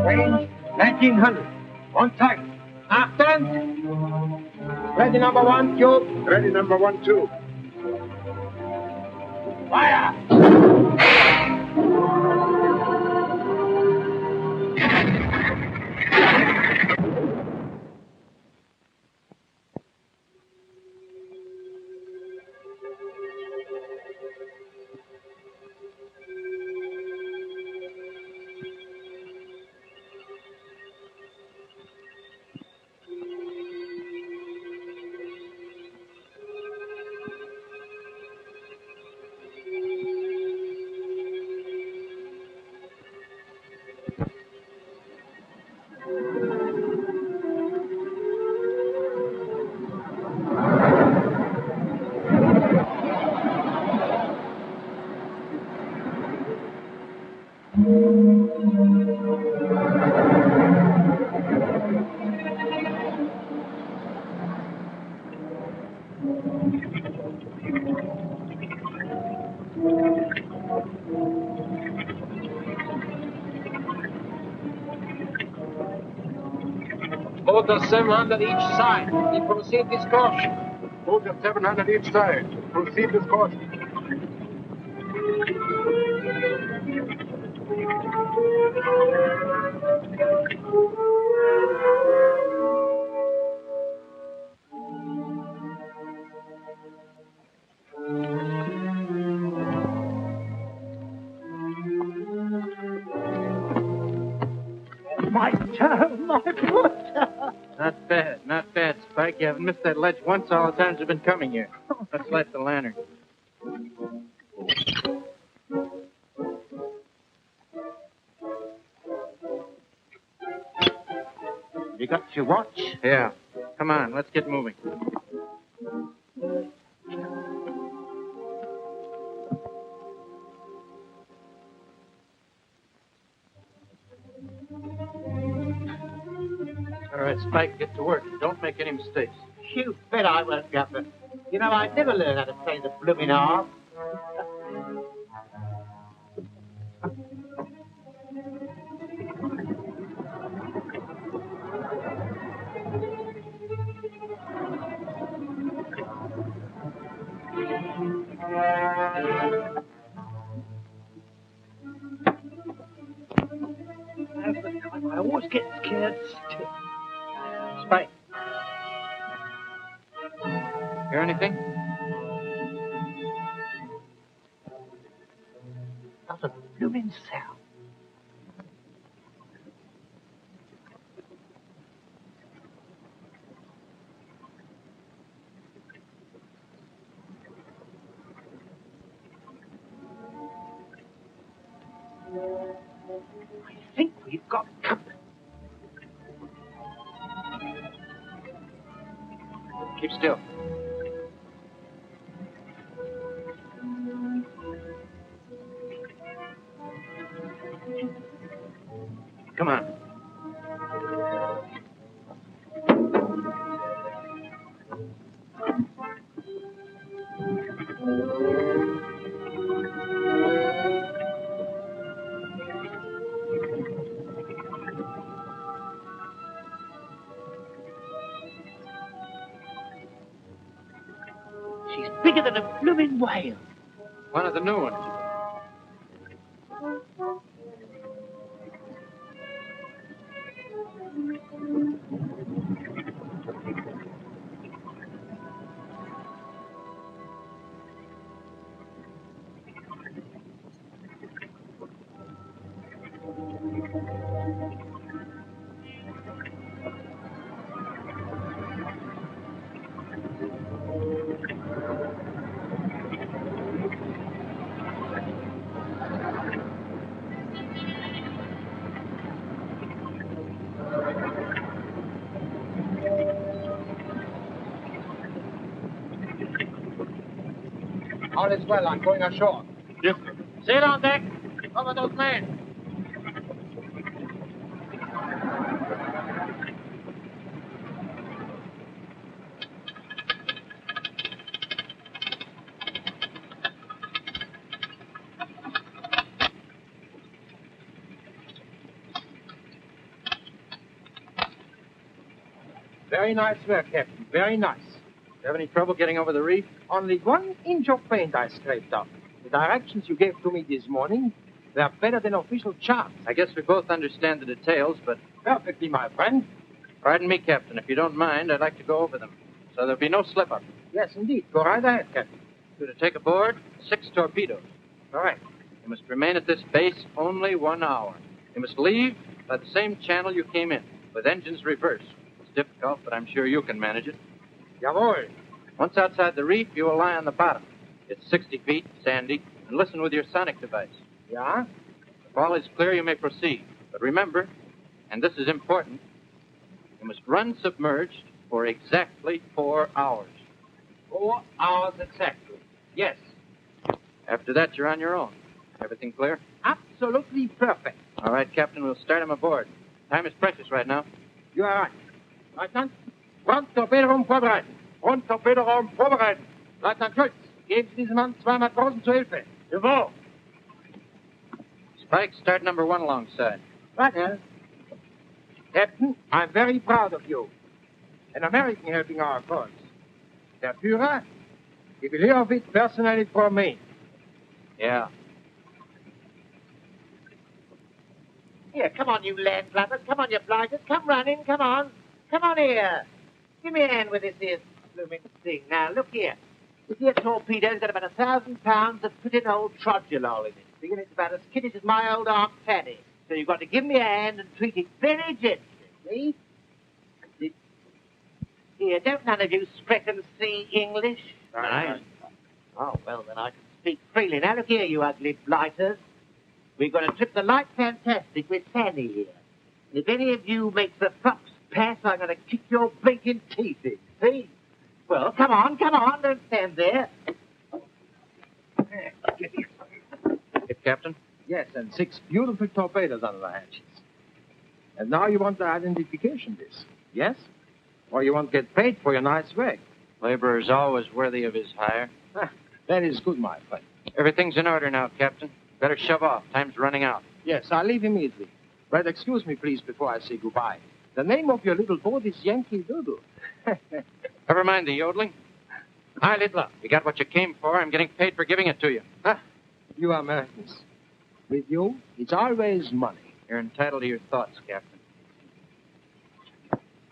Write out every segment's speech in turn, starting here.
Range 1900. On target. Aft end. Ready, number one, cube. Ready, number 1, 2. Fire! Both are 700 each side. We proceed with caution. Both at 700 each side. Proceed with caution. My toe, my foot. Not bad, Spike. You haven't missed that ledge once all the times you've been coming here. Let's light the lantern. You got your watch? Yeah. Come on, let's get moving. All right, Spike, get to work. Don't make any mistakes. You bet I won't, Governor. You know, I'd never learn how to play the blooming harp. I always get scared stiff. Spike. Hear anything? Not a blooming sound. I think we've got company. Keep still. Come on. She's bigger than a blooming whale. One of the new ones. All is well. I'm going ashore. Yes, sir. Sail on deck. Cover those men. Very nice work, Captain. Very nice. You have any trouble getting over the reef? Only 1 inch of paint I scraped off. The directions you gave to me this morning were better than official charts. I guess we both understand the details, but... Perfectly, my friend. Pardon me, Captain. If you don't mind, I'd like to go over them. So there'll be no slip-up. Yes, indeed. Go right ahead, Captain. You're to take aboard 6 torpedoes. All right. You must remain at this base only 1 hour. You must leave by the same channel you came in, with engines reversed. It's difficult, but I'm sure you can manage it. Jawohl. Once outside the reef, you will lie on the bottom. It's 60 feet, sandy, and listen with your sonic device. Yeah? If all is clear, you may proceed. But remember, and this is important, you must run submerged for exactly 4 hours. 4 hours exactly. Yes. After that, you're on your own. Everything clear? Absolutely perfect. All right, Captain, we'll start him aboard. Time is precious right now. You are right. Leutnant, Front Torpedoraum vorbereiten. Front Torpedoraum vorbereiten. Leutnant Schultz, geben Sie diesem Mann 2 Matrosen zu Hilfe. Jawohl. Spike, start number 1 alongside. Right, sir. Captain, I'm very proud of you. An American helping our cause. Der Führer, he will hear of it personally from me. Yeah. Here, come on, you land flappers. Come on, you blighters. Come running. Come on. Come on here. Give me a hand with this here blooming thing. Now, look here. This here torpedo's got about 1,000 pounds of pretty old trodulol in it. See, and it's about as skittish as my old Aunt Fanny. So you've got to give me a hand and treat it very gently. See? Here, don't none of you sprechen see English? Right. Oh, well, then I can speak freely. Now, look here, you ugly blighters. We're going to trip the Light Fantastic with Fanny here. If any of you make the fox pass, I'm going to kick your blinking teeth in. See? Well, come on. Don't stand there. Hit, Captain. Yes, and 6 beautiful torpedoes under the hatches. And now you want the identification disc, yes? Or you want to get paid for your nice work? Laborer's always worthy of his hire. That is good, my friend. Everything's in order now, Captain. Better shove off. Time's running out. Yes, I'll leave immediately. But excuse me, please, before I say goodbye. The name of your little boat is Yankee Doodle. Never mind the yodeling. Hi, Litel. You got what you came for. I'm getting paid for giving it to you. You Americans. With you, it's always money. You're entitled to your thoughts, Captain.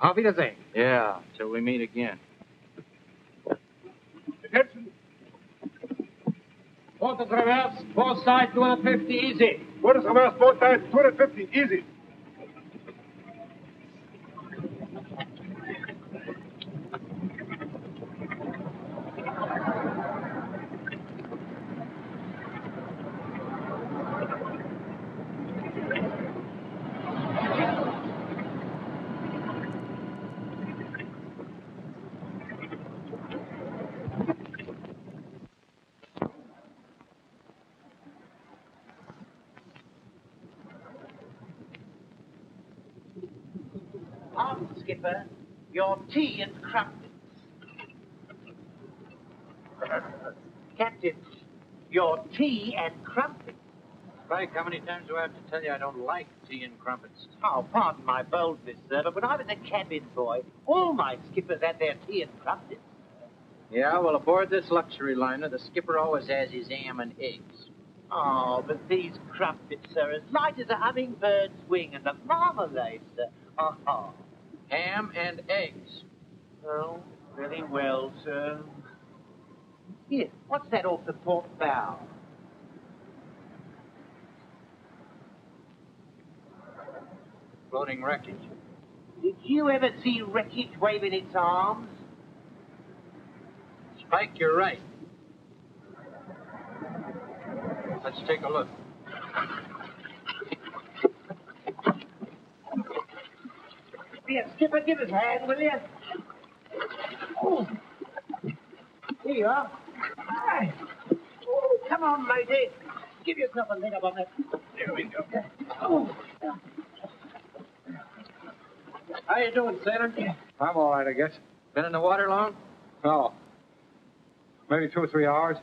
Auf Wiedersehen. Yeah, till we meet again. Attention. Quarters reverse, four side, 250, easy. What is reverse both sides? 250. Easy. Skipper, your tea and crumpets. Captain, your tea and crumpets. Spike, how many times do I have to tell you I don't like tea and crumpets? Oh, pardon my boldness, sir, but when I was a cabin boy, all my skippers had their tea and crumpets. Yeah, well, aboard this luxury liner, the skipper always has his ham and eggs. Oh, but these crumpets, sir, as light as a hummingbird's wing, and the marmalade, sir. Oh. Ham and eggs. Oh, very well, sir. Here, what's that off the port bow? Floating wreckage. Did you ever see wreckage waving its arms? Spike, you're right. Let's take a look. Here, Skipper, give us a hand, will you? Oh. Here you are. Hi. Come on, matey. Give yourself a leg up on that. There we go. Oh. How you doing, sailor? I'm all right, I guess. Been in the water long? Oh. Maybe 2 or 3 hours.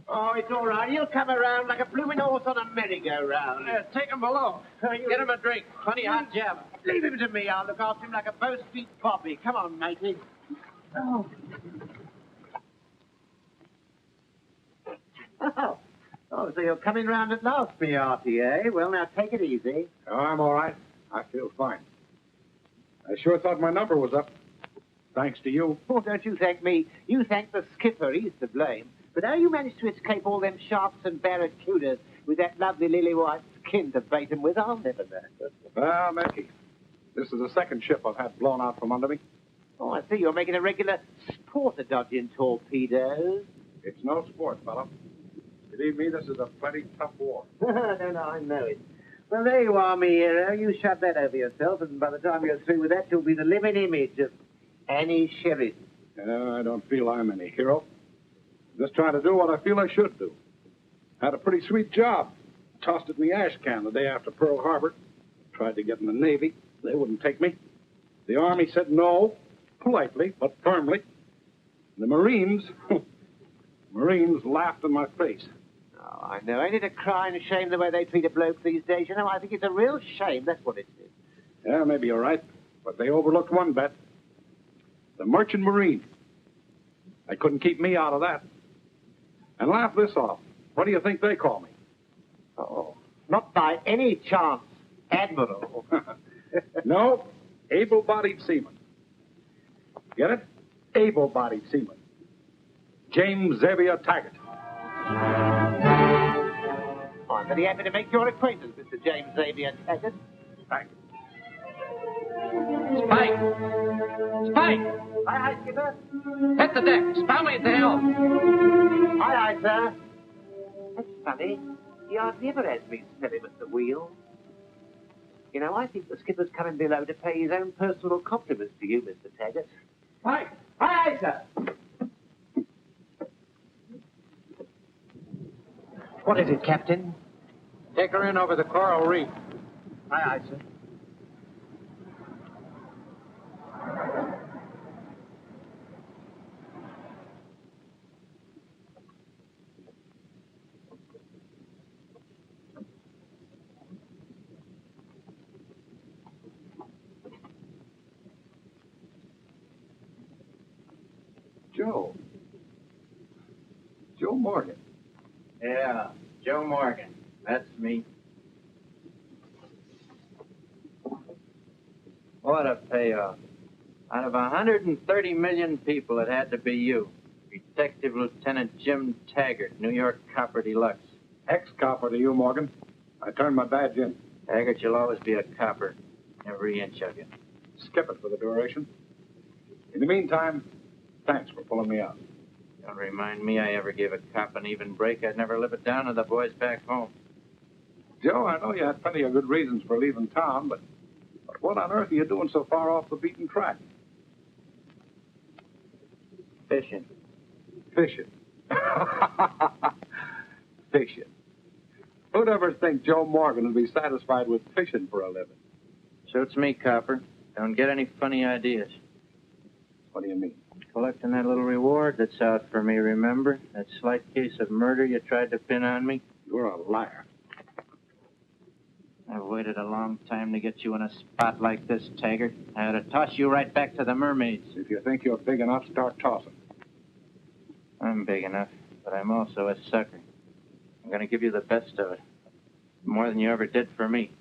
Oh, it's all right. He'll come around like a blooming horse on a merry-go-round. Take him below. Get him a drink. Plenty hot java. Leave him to me. I'll look after him like a Bow Street bobby. Come on, matey. Oh. Oh, so you're coming round at last, me hearty, eh? Well, now, take it easy. Oh, I'm all right. I feel fine. I sure thought my number was up. Thanks to you. Oh, don't you thank me. You thank the skipper. He's to blame. But how you managed to escape all them sharks and barracudas with that lovely lily-white skin to bait 'em with, I'll never know. Well, Mickey, this is the second ship I've had blown out from under me. Oh, I see. You're making a regular sport of dodging torpedoes. It's no sport, fellow. Believe me, this is a plenty tough war. No, I know it. Well, there you are, me hero. You shove that over yourself, and by the time you're through with that, you'll be the living image of Annie Sheridan. I don't feel I'm any hero. Just trying to do what I feel I should do. Had a pretty sweet job. Tossed it in the ash can the day after Pearl Harbor. Tried to get in the Navy. They wouldn't take me. The Army said no, politely, but firmly. The Marines laughed in my face. Oh, I know. Ain't it a crying shame the way they treat a bloke these days? You know, I think it's a real shame. That's what it is. Yeah, maybe you're right. But they overlooked one bet. The Merchant Marine. They couldn't keep me out of that. And laugh this off. What do you think they call me? Oh, not by any chance, Admiral. No, able-bodied seaman. Get it? Able-bodied seaman. James Xavier Taggart. Oh, I'm very happy to make your acquaintance, Mr. James Xavier Taggart. Thanks. Spike! Spike! Aye, skipper. Hit the deck. Spout me at the helm. Aye, sir. That's funny. He hardly ever has me smell him at the wheel. You know, I think the skipper's coming below to pay his own personal compliments to you, Mr. Taggart. Spike! Aye, sir. What is it, Captain? Take her in over the coral reef. Aye, sir. Joe Morgan. Yeah, Joe Morgan. That's me. What a payoff. Out of 130 million people, it had to be you. Detective Lieutenant Jim Taggart, New York Copper Deluxe. Ex-copper to you, Morgan. I turned my badge in. Taggart, you'll always be a copper. Every inch of you. Skip it for the duration. In the meantime, thanks for pulling me out. Don't remind me I ever gave a cop an even break. I'd never live it down to the boys back home. Joe, I know you had plenty of good reasons for leaving town, but what on earth are you doing so far off the beaten track? Fishing. Fishing. Fishing. Who'd ever think Joe Morgan would be satisfied with fishing for a living? Suits me, copper. Don't get any funny ideas. What do you mean? Collecting that little reward that's out for me, remember? That slight case of murder you tried to pin on me? You're a liar. I've waited a long time to get you in a spot like this, Taggart. I had to toss you right back to the mermaids. If you think you're big enough, start tossing. I'm big enough, but I'm also a sucker. I'm going to give you the best of it. More than you ever did for me.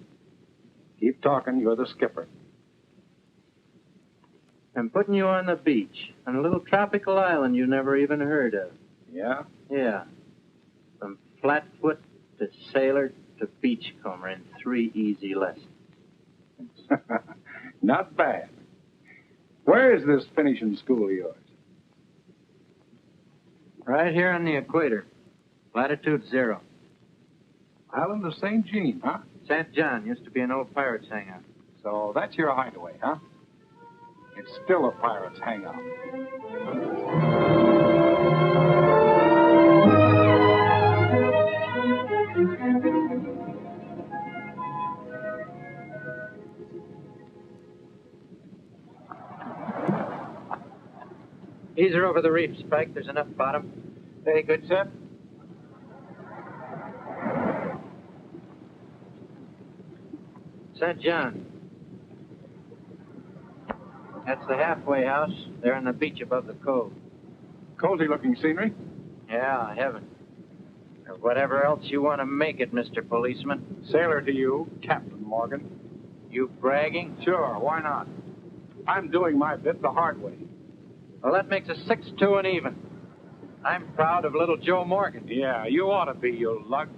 Keep talking. You're the skipper. I'm putting you on the beach, on a little tropical island you never even heard of. Yeah? Yeah. From flatfoot to sailor to beachcomber in 3 easy lessons. Not bad. Where is this finishing school of yours? Right here on the equator. Latitude 0. Island of St. Jean, huh? St. John used to be an old pirate's hangout. So that's your hideaway, huh? It's still a pirate's hangout. Ease her over the reef, Spike. There's enough bottom. Very good, sir. St. John. That's the halfway house. They're on the beach above the cove. Cozy-looking scenery. Yeah, heaven. Or whatever else you want to make it, Mr. Policeman. Sailor to you, Captain Morgan. You bragging? Sure, why not? I'm doing my bit the hard way. Well, that makes us 6-2 and even. I'm proud of little Joe Morgan. Yeah, you ought to be, you lug.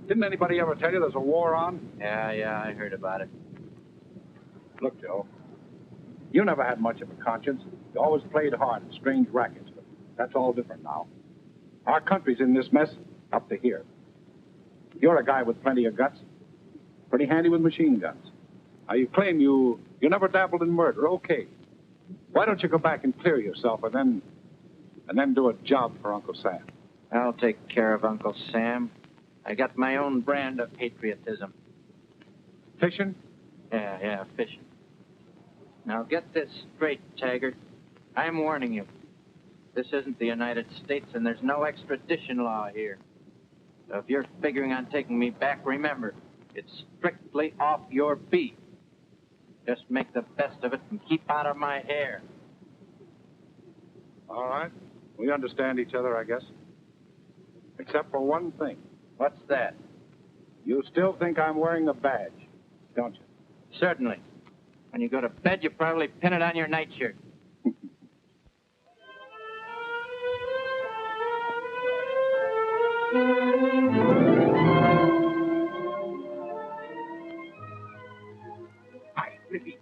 Didn't anybody ever tell you there's a war on? Yeah, I heard about it. Look, Joe, you never had much of a conscience. You always played hard in strange rackets, but that's all different now. Our country's in this mess up to here. You're a guy with plenty of guts. Pretty handy with machine guns. Now, you claim you never dabbled in murder. Okay. Why don't you go back and clear yourself and then do a job for Uncle Sam? I'll take care of Uncle Sam. I got my own brand of patriotism. Fishing? Yeah, fishing. Now get this straight, Taggart. I'm warning you. This isn't the United States, and there's no extradition law here. So if you're figuring on taking me back, remember, it's strictly off your beat. Just make the best of it and keep out of my hair. All right. We understand each other, I guess. Except for one thing. What's that? You still think I'm wearing a badge, don't you? Certainly. When you go to bed, you probably pin it on your nightshirt. I repeat,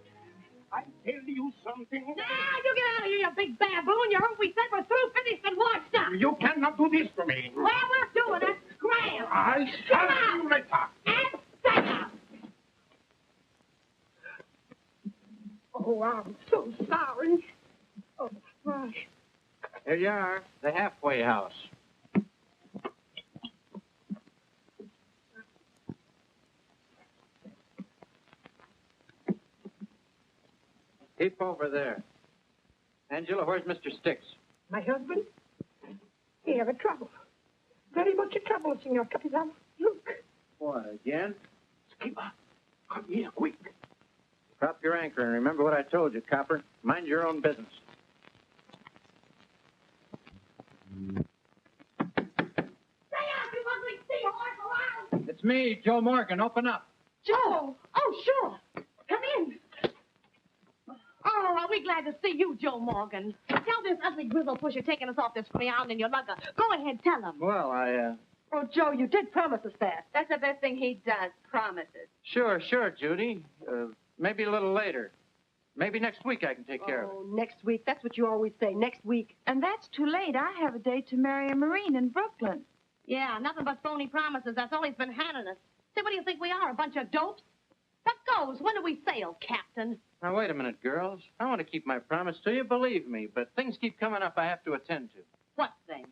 I tell you something. Now, you get out of here, you big baboon. You heard we said we're through, finished, and washed up. You cannot do this to me. Well, we're doing it. Scram. I'll shut you later. And set out. Oh, I'm so sorry. Oh, gosh. Here you are, the halfway house. Keep over there. Angela, where's Mr. Sticks? My husband? He have a trouble. Very much a trouble, Senor Capitan. Look. What, again? Skipper, come here quick. Drop your anchor and remember what I told you, copper. Mind your own business. Stay out, you ugly seahorse, around. It's me, Joe Morgan. Open up. Joe! Oh, sure. Come in. Oh, are we glad to see you, Joe Morgan. Tell this ugly grizzle pusher taking us off this ground in your lugger. Go ahead, tell him. Well, Oh, Joe, you did promise us that. That's the best thing he does, promises. Sure, Judy. Maybe a little later. Maybe next week I can take care of it. Oh, next week. That's what you always say, next week. And that's too late. I have a date to marry a Marine in Brooklyn. Yeah, nothing but phony promises. That's all he's been handing us. Say, what do you think we are, a bunch of dopes? What goes? When do we sail, Captain? Now, wait a minute, girls. I want to keep my promise to you, believe me, but things keep coming up I have to attend to. What thing?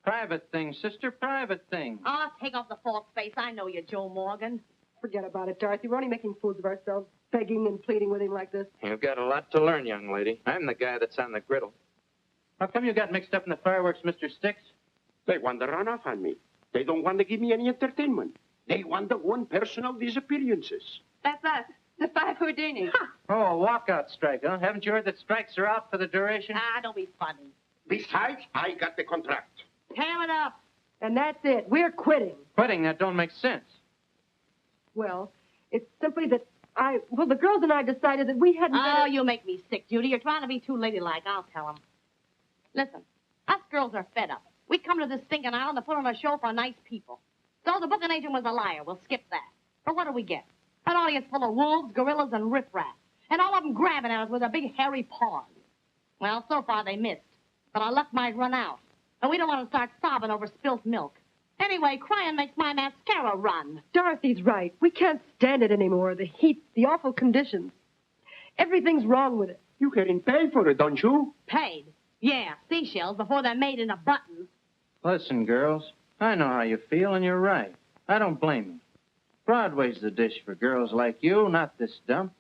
Private things, sister, private things. Oh, take off the false face. I know you, Joe Morgan. Forget about it, Dorothy. We're only making fools of ourselves, begging and pleading with him like this. You've got a lot to learn, young lady. I'm the guy that's on the griddle. How come you got mixed up in the fireworks, Mr. Sticks? They want to run off on me. They don't want to give me any entertainment. They want their own personal disappearances. That's us, the five Houdini. Oh, a walkout strike, huh? Haven't you heard that strikes are out for the duration? Ah, don't be funny. Besides, I got the contract. Tear it up. And that's it. We're quitting. Quitting, that don't make sense. Well, it's simply that the girls and I decided that we hadn't... Oh, you make me sick, Judy. You're trying to be too ladylike. I'll tell him. Listen, us girls are fed up. We come to this stinking island to put on a show for nice people. So the booking agent was a liar. We'll skip that. But what do we get? An audience full of wolves, gorillas, and riffraff. And all of them grabbing at us with their big hairy paws. Well, so far they missed. But our luck might run out. And we don't want to start sobbing over spilt milk. Anyway, crying makes my mascara run. Dorothy's right. We can't stand it anymore. The heat, the awful conditions. Everything's wrong with it. You getting paid for it, don't you? Paid? Yeah, seashells before they're made into buttons. Listen, girls, I know how you feel, and you're right. I don't blame you. Broadway's the dish for girls like you, not this dump.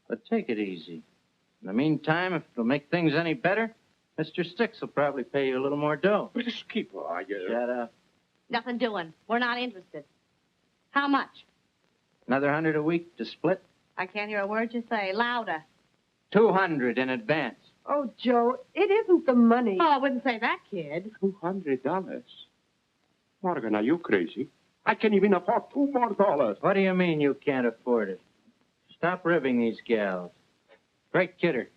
But take it easy. In the meantime, if it'll make things any better, Mr. Sticks will probably pay you a little more dough. But skipper, Shut up. Nothing doing. We're not interested. How much? Another 100 a week to split? I can't hear a word you say. Louder. 200 in advance. Oh, Joe, it isn't the money. Oh, I wouldn't say that, kid. $200? Morgan, are you crazy? I can't even afford $2 more. What do you mean you can't afford it? Stop ribbing these gals. Great kidder.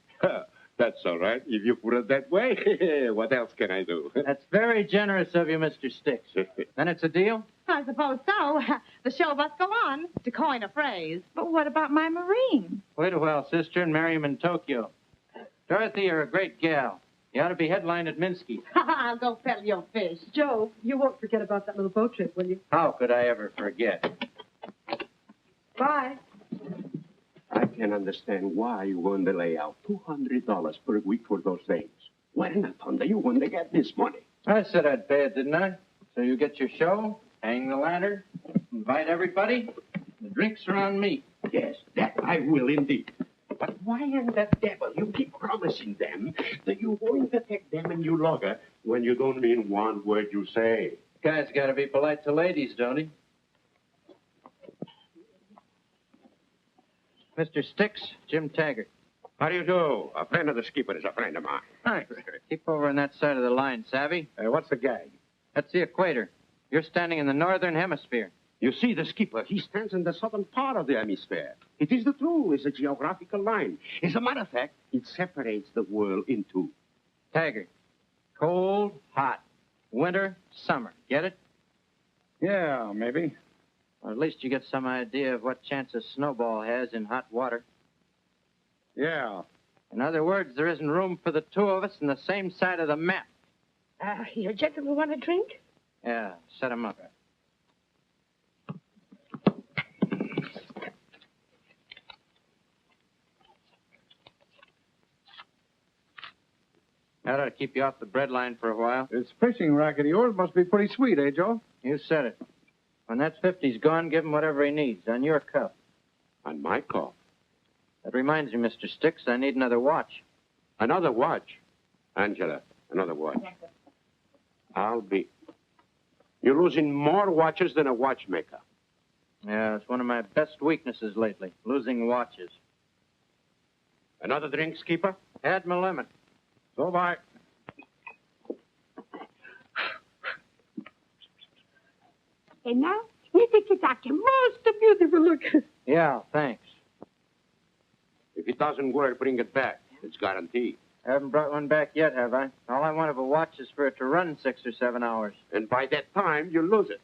That's all right, if you put it that way. What else can I do? That's very generous of you, Mr. Sticks. Then it's a deal? I suppose so. The show must go on, to coin a phrase. But what about my Marine? Wait a while, sister, and marry him in Tokyo. Dorothy, you're a great gal. You ought to be headlined at Minsky. I'll go peddle your fish. Joe, you won't forget about that little boat trip, will you? How could I ever forget? Bye. I can understand why you want to lay out $200 per week for those days. Where in the thunder you want to get this money? I said I'd pay it, didn't I? So you get your show, hang the ladder, invite everybody. The drinks are on me. Yes, that I will indeed. But why in the devil you keep promising them that you're going to take them and you logger when you don't mean one word you say? Guy's got to be polite to ladies, don't he? Mr. Sticks, Jim Taggart. How do you do? A friend of the skipper is a friend of mine. Thanks. Keep over on that side of the line, savvy? What's the gag? That's the equator. You're standing in the northern hemisphere. You see, the skipper, he stands in the southern part of the hemisphere. It is the truth. It's a geographical line. As a matter of fact, it separates the world in two. Taggart. Cold, hot. Winter, summer. Get it? Yeah, maybe. Or at least you get some idea of what chance a snowball has in hot water. Yeah. In other words, there isn't room for the two of us on the same side of the map. Your gentlemen want a drink? Yeah, set 'em up. That ought to keep you off the bread line for a while. This fishing racket of yours must be pretty sweet, eh, Joe? You said it. When that 50's gone, give him whatever he needs on your cup. On my call. That reminds me, Mr. Sticks, I need another watch. Another watch. Angela, another watch. I'll be... You're losing more watches than a watchmaker. Yeah, it's one of my best weaknesses lately, losing watches. Another drink, skipper? Had my limit. So bye. And now, you think it's like most beautiful look. Yeah, thanks. If it doesn't work, bring it back. It's guaranteed. I haven't brought one back yet, have I? All I want of a watch is for it to run 6 or 7 hours. And by that time, you lose it.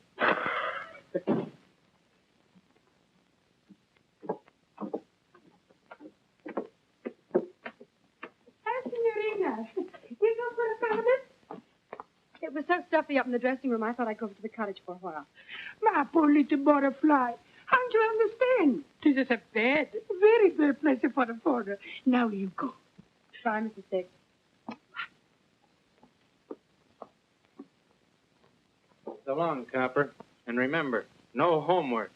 Signorina, you go for a bath? It was so stuffy up in the dressing room, I thought I'd go over to the cottage for a while. My poor little butterfly. Don't you understand? This is a bed. Very, very pleasant for the foreigner. Now you go. Bye, Mrs. Sticks. So long, Copper. And remember, no homework.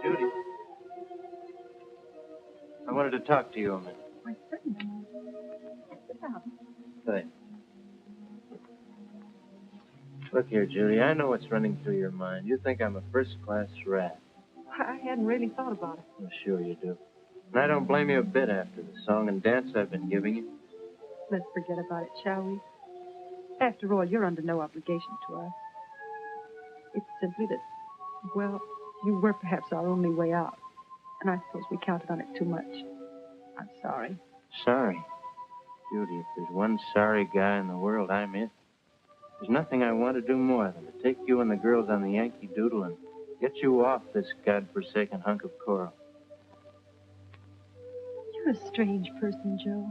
Judy. I wanted to talk to you a minute. Why, certainly. Sit down. Say. Look here, Judy. I know what's running through your mind. You think I'm a first-class rat. I hadn't really thought about it. Well, sure you do. And I don't blame you a bit after the song and dance I've been giving you. Let's forget about it, shall we? After all, you're under no obligation to us. It's simply that, well, you were perhaps our only way out. And I suppose we counted on it too much. I'm sorry. Sorry. Judy, if there's one sorry guy in the world, I'm it. There's nothing I want to do more than to take you and the girls on the Yankee Doodle and get you off this godforsaken hunk of coral. You're a strange person, Joe.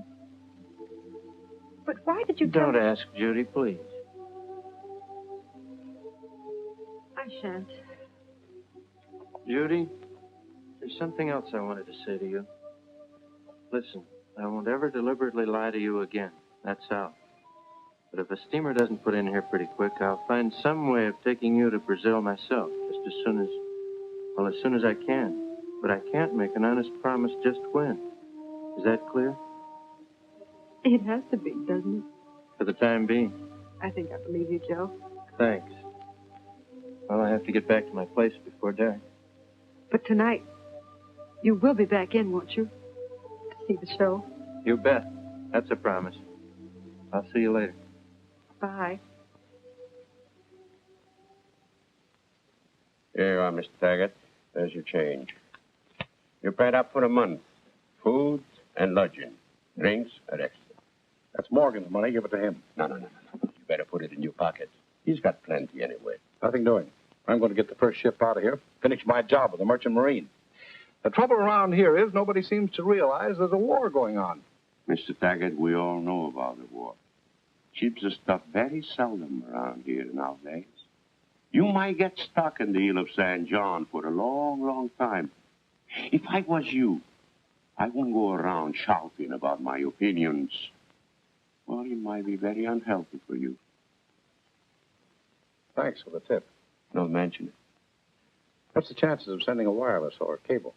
But why did you Don't tell... ask, Judy, please. I shan't. Judy, there's something else I wanted to say to you. Listen, I won't ever deliberately lie to you again. That's out. But if a steamer doesn't put in here pretty quick, I'll find some way of taking you to Brazil myself, just as soon as I can. But I can't make an honest promise just when. Is that clear? It has to be, doesn't it? For the time being. I think I believe you, Joe. Thanks. Well, I have to get back to my place before dark. But tonight, you will be back in, won't you? To see the show. You bet. That's a promise. I'll see you later. Bye. Here you are, Mr. Taggart. There's your change. You're paid up for a month. Food and lodging. Drinks are extra. That's Morgan's money. Give it to him. No. You better put it in your pocket. He's got plenty anyway. Nothing doing. I'm going to get the first ship out of here. Finish my job with the Merchant Marine. The trouble around here is nobody seems to realize there's a war going on. Mr. Taggart, we all know about the war. Ships are stuck very seldom around here nowadays. You might get stuck in the Isle of St. John for a long, long time. If I was you, I wouldn't go around shouting about my opinions. Well, it might be very unhealthy for you. Thanks for the tip. Don't mention it. What's the chances of sending a wireless or a cable?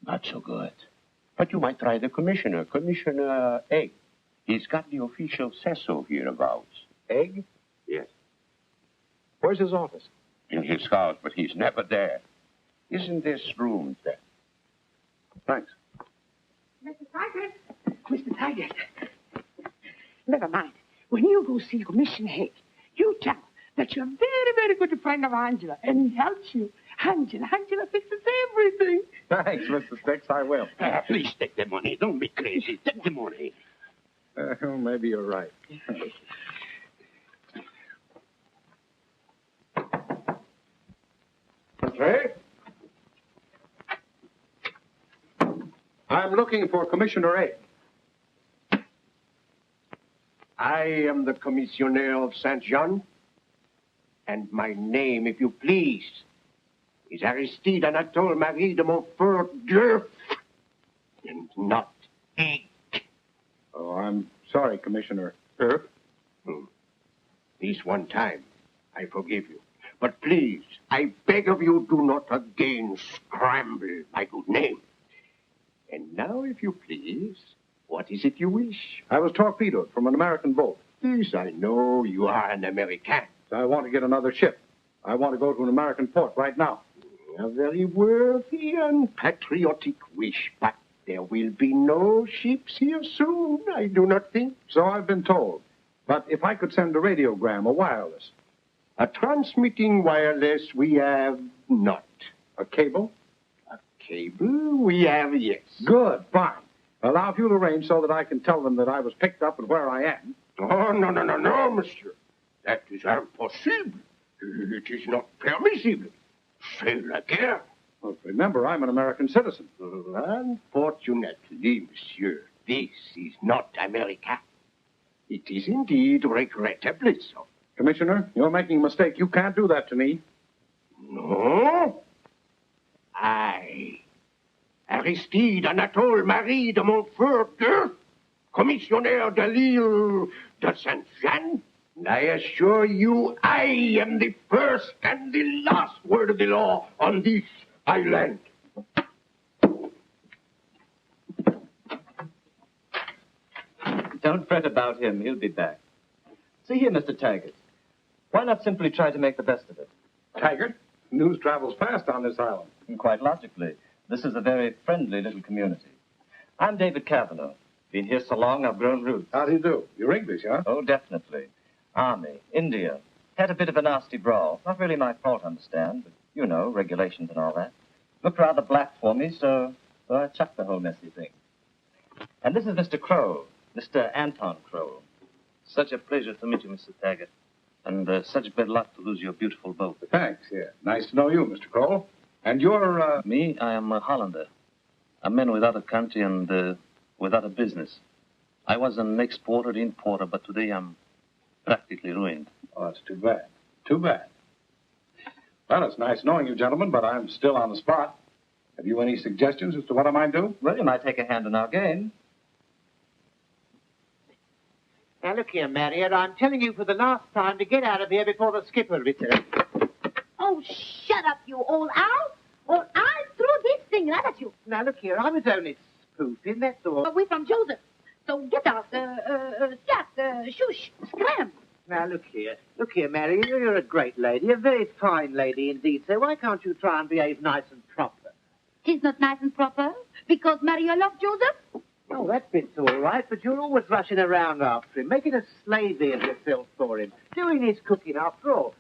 Not so good. But you might try the commissioner, Commissioner Egg. He's got the official say-so hereabouts. Egg? Yes. Where's his office? In his house, but he's never there. Isn't this room there? Thanks. Mr. Taggart. Never mind. When you go see Commissioner Hake, you tell him that you're a very, very good friend of Angela, and he helps you. Angela fixes everything. Thanks, Mr. Sticks. I will. Please take the money. Don't be crazy. Take the money. Maybe you're right. Hey? I'm looking for Commissioner A. I am the Commissioner of St. John, and my name, if you please, is Aristide Anatole Marie de Montfort Durf, and not Egg. Oh, I'm sorry, Commissioner Durf. This one time, I forgive you. But please, I beg of you, do not again scramble my good name. And now, if you please, what is it you wish? I was torpedoed from an American boat. This I know, you are an American. I want to get another ship. I want to go to an American port right now. A very worthy and patriotic wish, but there will be no ships here soon, I do not think. So I've been told. But if I could send a radiogram, a wireless. A transmitting wireless we have not. A cable? A cable we have, yes. Good, fine. Well, now, if you'll arrange so that I can tell them that I was picked up and where I am. Oh, no, monsieur. That is impossible. It is not permissible. C'est la guerre. Well, remember, I'm an American citizen. Unfortunately, monsieur, this is not America. It is indeed regrettably so. Commissioner, you're making a mistake. You can't do that to me. No. I, Aristide Anatole Marie de Montfort Durf, Commissioner de l'Île de Saint-Jean, I assure you I am the first and the last word of the law on this island. Don't fret about him. He'll be back. See here, Mr. Taggart. Why not simply try to make the best of it? Taggart? News travels fast on this island. And quite logically. This is a very friendly little community. I'm David Cavanaugh. Been here so long, I've grown roots. How do you do? You're English, huh? Oh, definitely. Army, India. Had a bit of a nasty brawl. Not really my fault, understand, but, you know, regulations and all that. Looked rather black for me, so I chucked the whole messy thing. And this is Mr. Crow, Mr. Anton Crow. Such a pleasure to meet you, Mr. Taggart. And such bad luck to lose your beautiful boat. Thanks, yeah. Nice to know you, Mr. Kroll. And you're, Me, I am a Hollander. A man without a country and without a business. I was an exporter, importer, but today I'm practically ruined. Oh, that's too bad. Too bad. Well, it's nice knowing you, gentlemen, but I'm still on the spot. Have you any suggestions as to what I might do? Well, you might take a hand in our game. Now, look here, Marriott. I'm telling you for the last time to get out of here before the skipper returns. Oh, shut up, you old owl. Or I'll throw this thing right at you. Now, look here. I was only spoofing, that's all. Away from Joseph. So get out, shush, scram. Now, look here. Look here, Mary. You're a great lady, a very fine lady indeed. So why can't you try and behave nice and proper? Tis not nice and proper, because Maria loves Joseph. Oh, that bit's all right, but you're always rushing around after him, making a slavey of yourself for him, doing his cooking after all.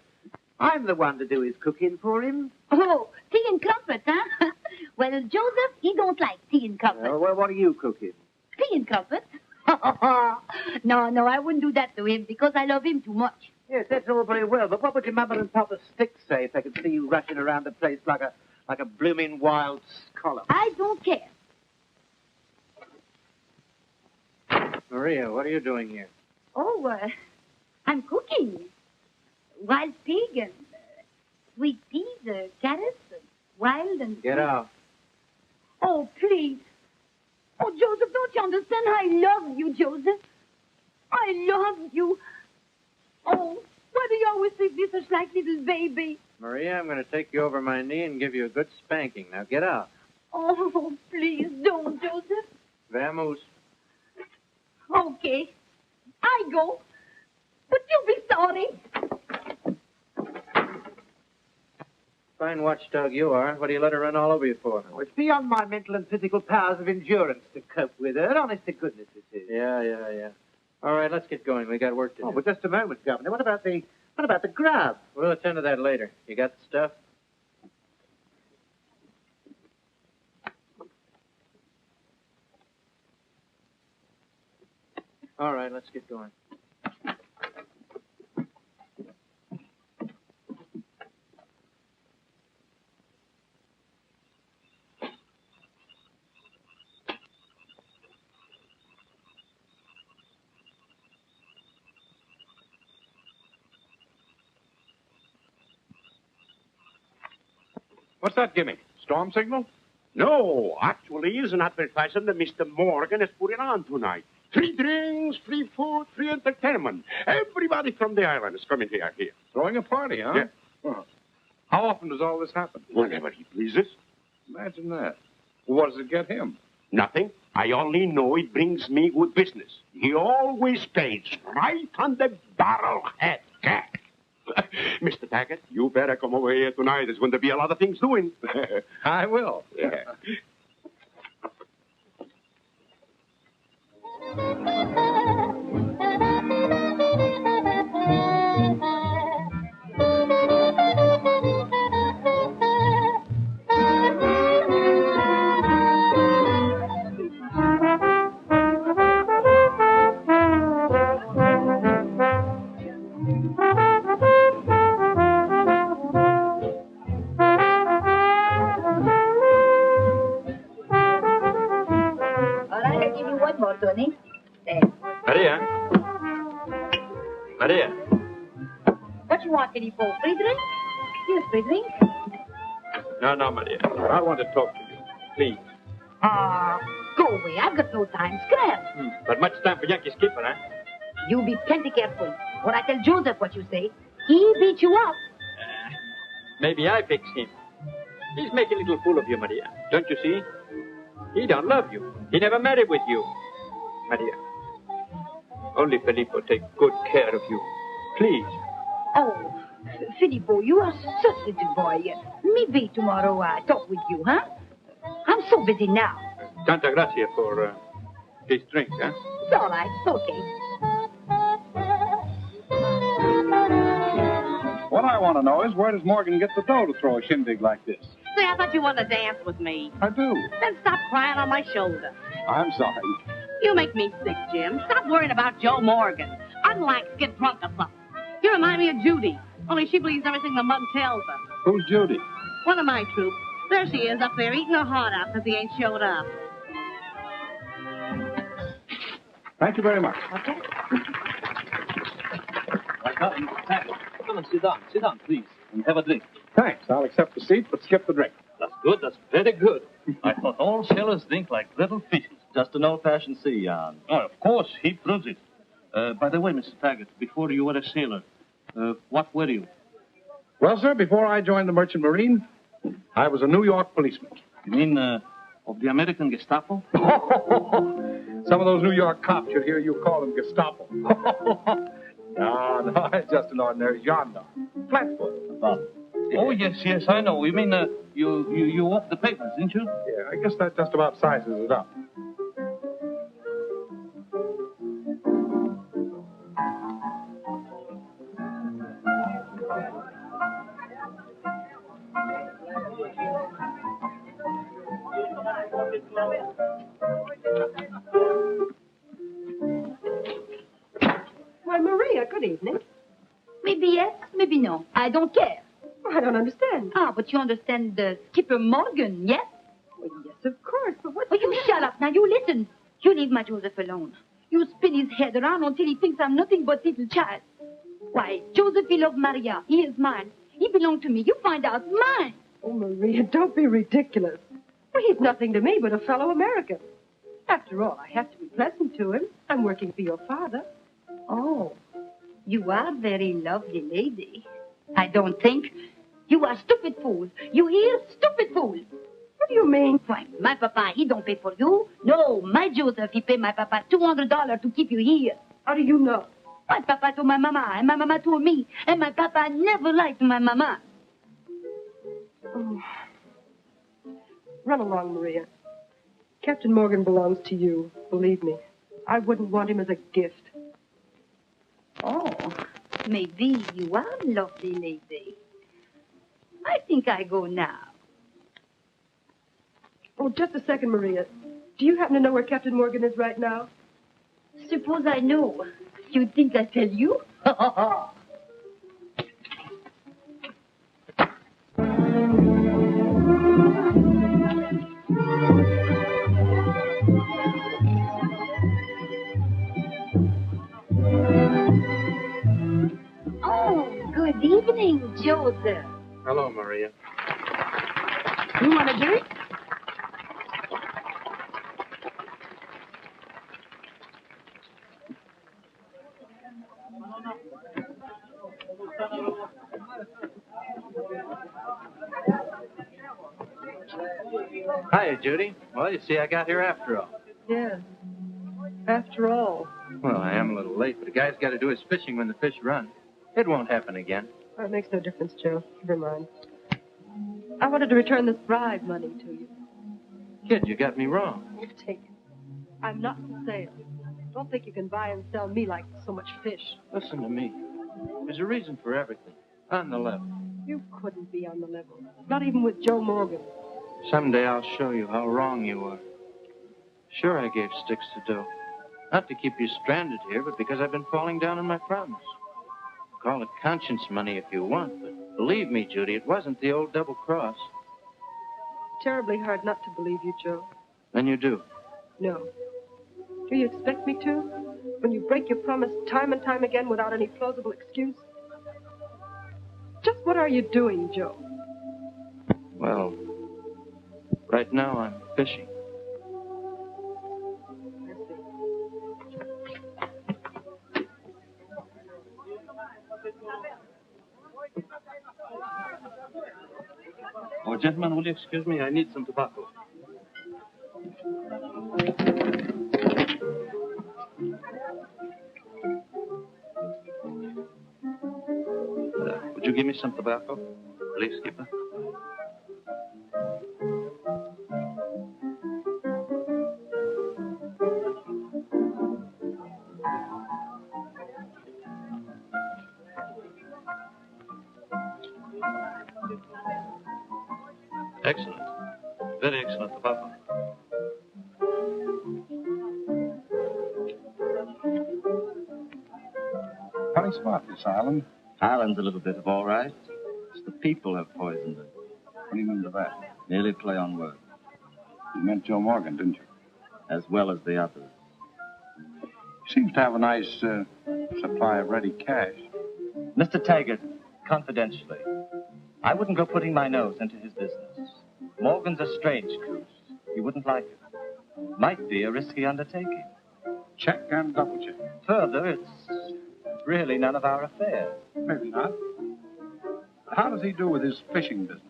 I'm the one to do his cooking for him. Oh, tea and comfort, huh? Well, Joseph, he don't like tea and comfort. Well, what are you cooking? Tea and comfort? No, I wouldn't do that to him because I love him too much. Yes, that's all very well, but what would your mother and papa Sticks say if they could see you rushing around the place like a blooming wild scholar? I don't care. Maria, what are you doing here? Oh, I'm cooking. Wild pig and sweet peas, carrots, wild and... Get out. Oh, please. Oh, Joseph, don't you understand? I love you, Joseph. I love you. Oh, why do you always treat me such like little baby? Maria, I'm going to take you over my knee and give you a good spanking. Now get out. Oh, please don't, Joseph. Vamoose. Okay. I go. But you'll be sorry. Fine watchdog you are. What do you let her run all over you for? Oh, it's beyond my mental and physical powers of endurance to cope with her. Honest to goodness, it is. Yeah. All right, let's get going. We got work to do. Oh, but just a moment, Governor. What about the grub? We'll attend to that later. You got the stuff? All right, let's get going. What's that gimmick? Storm signal? No, actually, it's an advertisement that Mr. Morgan has put it on tonight. Free drinks, free food, free entertainment. Everybody from the island is coming here. Throwing a party, huh? Yeah. Huh. How often does all this happen? Whenever he pleases. Imagine that. Well, what does it get him? Nothing. I only know it brings me good business. He always pays right on the barrel head cash. Mr. Taggart, you better come over here tonight. There's going to be a lot of things doing. I will. Yeah. Tony. There. Maria. What you want, Kitty, for? Free drink? Here's free drink. No, Maria. I want to talk to you. Please. Go away. I've got no time. Scrap. But much time for Yankee skipper, huh? You be plenty careful. When I tell Joseph what you say, he beat you up. Maybe I fix him. He's making a little fool of you, Maria. Don't you see? He don't love you. He never married with you. Maria, only Filippo take good care of you. Please. Oh, Filippo, you are such a little boy. Maybe tomorrow I talk with you, huh? I'm so busy now. Tanta gracia for this drink, huh? It's all right. Okay. What I want to know is where does Morgan get the dough to throw a shindig like this? Say, I thought you wanted to dance with me. I do. Then stop crying on my shoulder. I'm sorry. You make me sick, Jim. Stop worrying about Joe Morgan. Unlike get drunk or something. You remind me of Judy. Only she believes everything the mug tells her. Who's Judy? One of my troop. There she is up there eating her heart out because he ain't showed up. Thank you very much. Okay. Come and sit down. Sit down, please, and have a drink. Thanks. I'll accept the seat, but skip the drink. That's good. That's very good. I thought all sailors think like little fishes. Just an old-fashioned sea yarn. Oh, of course, he proves it. By the way, Mr. Taggart, before you were a sailor, what were you? Well, sir, before I joined the Merchant Marine, I was a New York policeman. You mean of the American Gestapo? Some of those New York cops should hear you call them Gestapo. No, it's just an ordinary gendarme. Flatfoot. Oh, yes, I know. You mean you walked the papers, didn't you? Yeah, I guess that just about sizes it up. Why, Maria, good evening. Maybe yes, maybe no. I don't care. Oh, I don't understand. Ah, but you understand Skipper Morgan, yes? Well, yes, of course, but what... Oh, you shut up. Now, you listen. You leave my Joseph alone. You spin his head around until he thinks I'm nothing but little child. Why, Joseph, he loved Maria. He is mine. He belonged to me. You find out. Mine. Oh, Maria, don't be ridiculous. Well, he's nothing to me but a fellow American. After all, I have to be pleasant to him. I'm working for your father. Oh, you are very lovely lady. I don't think. You are stupid fool. You hear? Stupid fool. What do you mean? Why, my papa, he don't pay for you. No, my Joseph, he pay my papa $200 to keep you here. How do you know? My papa told my mama, and my mama told me, and my papa never liked my mama. Oh. Run along, Maria. Captain Morgan belongs to you, believe me. I wouldn't want him as a gift. Oh, maybe you are a lovely lady. I think I go now. Oh, just a second, Maria. Do you happen to know where Captain Morgan is right now? Suppose I know. You think I tell you? Oh, good evening, Joseph. Hello, Maria. You want a drink? Hiya, Judy. Well, you see, I got here after all. Yes. After all. Well, I am a little late, but a guy's got to do his fishing when the fish run. It won't happen again. Well, it makes no difference, Joe. Never mind. I wanted to return this bribe money to you. Kid, you got me wrong. Take it. I'm not for sale. Don't think you can buy and sell me like so much fish. Listen to me. There's a reason for everything. On the level. You couldn't be on the level. Not even with Joe Morgan. Someday I'll show you how wrong you are. Sure, I gave sticks to do. Not to keep you stranded here, but because I've been falling down on my promise. Call it conscience money if you want, but believe me, Judy, it wasn't the old double cross. Terribly hard not to believe you, Joe. Then you do. No. Do you expect me to? When you break your promise time and time again without any plausible excuse? Just what are you doing, Joe? Well, right now I'm fishing. Oh, gentlemen, will you excuse me? I need some tobacco. Would you give me some tobacco? Please, Skipper. Excellent. Very excellent tobacco. Funny spot, this island. Island's a little bit of all right. It's the people have poisoned it. What do you mean by that? Merely play on words. You meant Joe Morgan, didn't you? As well as the others. Seems to have a nice supply of ready cash. Mr. Taggart, confidentially, I wouldn't go putting my nose into his business. Morgan's a strange goose. He wouldn't like it. Might be a risky undertaking. Check and double check. Further, it's really none of our affair. Maybe not. How does he do with his fishing business?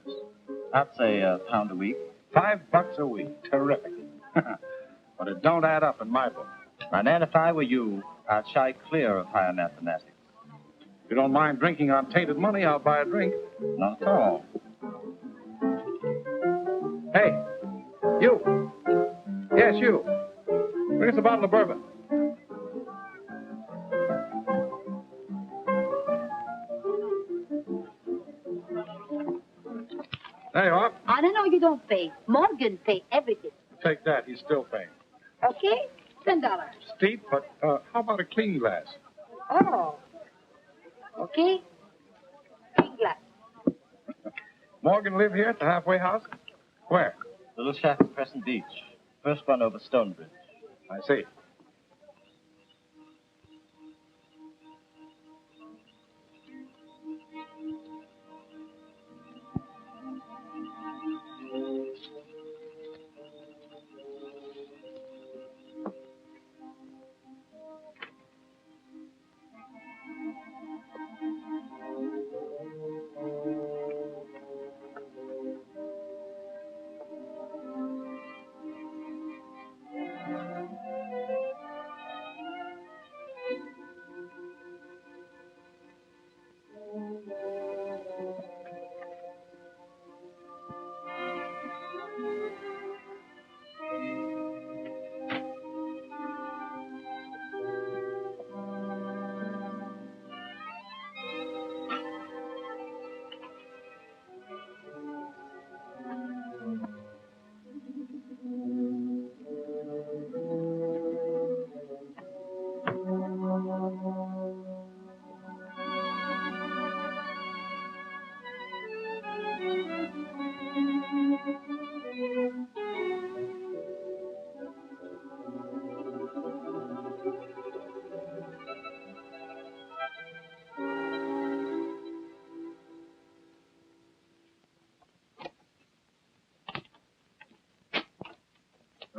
I'd say a pound a week. $5 a week. Terrific. But it don't add up in my book. My man, if I were you, I'd shy clear of higher mathematics. If you don't mind drinking on tainted money, I'll buy a drink. Not at all. Hey, you. Yes, you. Bring us a bottle of bourbon. There you are. I don't know you don't pay. Morgan pay everything. Take that. He's still paying. Okay? $10. Steep, but how about a clean glass? Oh. Okay? Clean glass. Morgan live here at the halfway house? Where? Little shack at Crescent Beach. First one over Stonebridge. I see.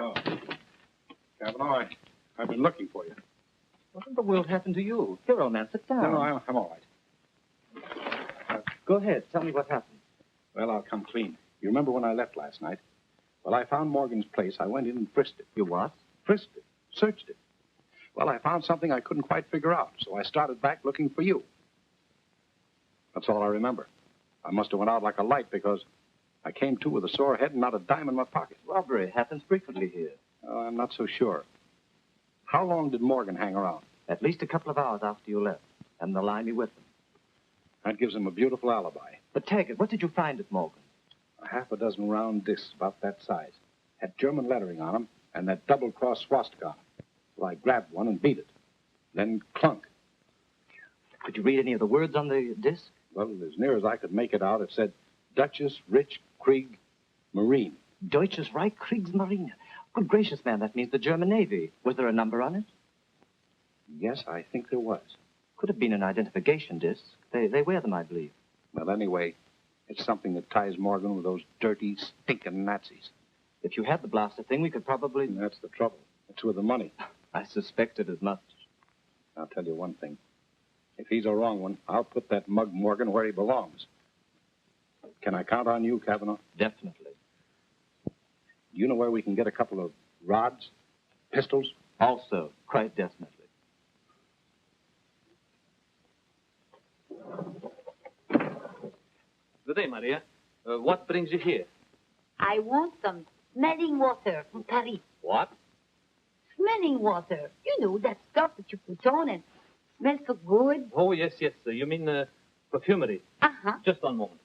Oh. Kavanaugh, I've been looking for you. What in the world happened to you? Here, old man, sit down. No, I'm all right. Go ahead. Tell me what happened. Well, I'll come clean. You remember when I left last night? Well, I found Morgan's place. I went in and frisked it. You what? Frisked it. Searched it. Well, I found something I couldn't quite figure out, so I started back looking for you. That's all I remember. I must have went out like a light because I came to with a sore head and not a dime in my pocket. Robbery happens frequently here. Oh, I'm not so sure. How long did Morgan hang around? At least a couple of hours after you left. And they'll lie me with them. That gives him a beautiful alibi. But, Taggart, what did you find at Morgan? Half a dozen round discs about that size. Had German lettering on them and that double-cross swastika on them. Well, I grabbed one and beat it. Then clunk. Could you read any of the words on the disc? Well, as near as I could make it out, it said Duchess Rich Krieg Marine. Deutsches Reich Kriegsmarine. Good gracious, man, that means the German Navy. Was there a number on it? Yes, I think there was. Could have been an identification disc. They wear them, I believe. Well, anyway, it's something that ties Morgan with those dirty, stinking Nazis. If you had the blaster thing, we could probably... And that's the trouble. It's with the money. I suspected as much. I'll tell you one thing. If he's a wrong one, I'll put that mug Morgan where he belongs. Can I count on you, Kavanaugh? Definitely. Do you know where we can get a couple of rods, pistols? Also, quite definitely. Good day, Maria. What brings you here? I want some smelling water from Paris. What? Smelling water. You know, that stuff that you put on and smells so good. Oh, yes. You mean perfumery? Uh-huh. Just one moment.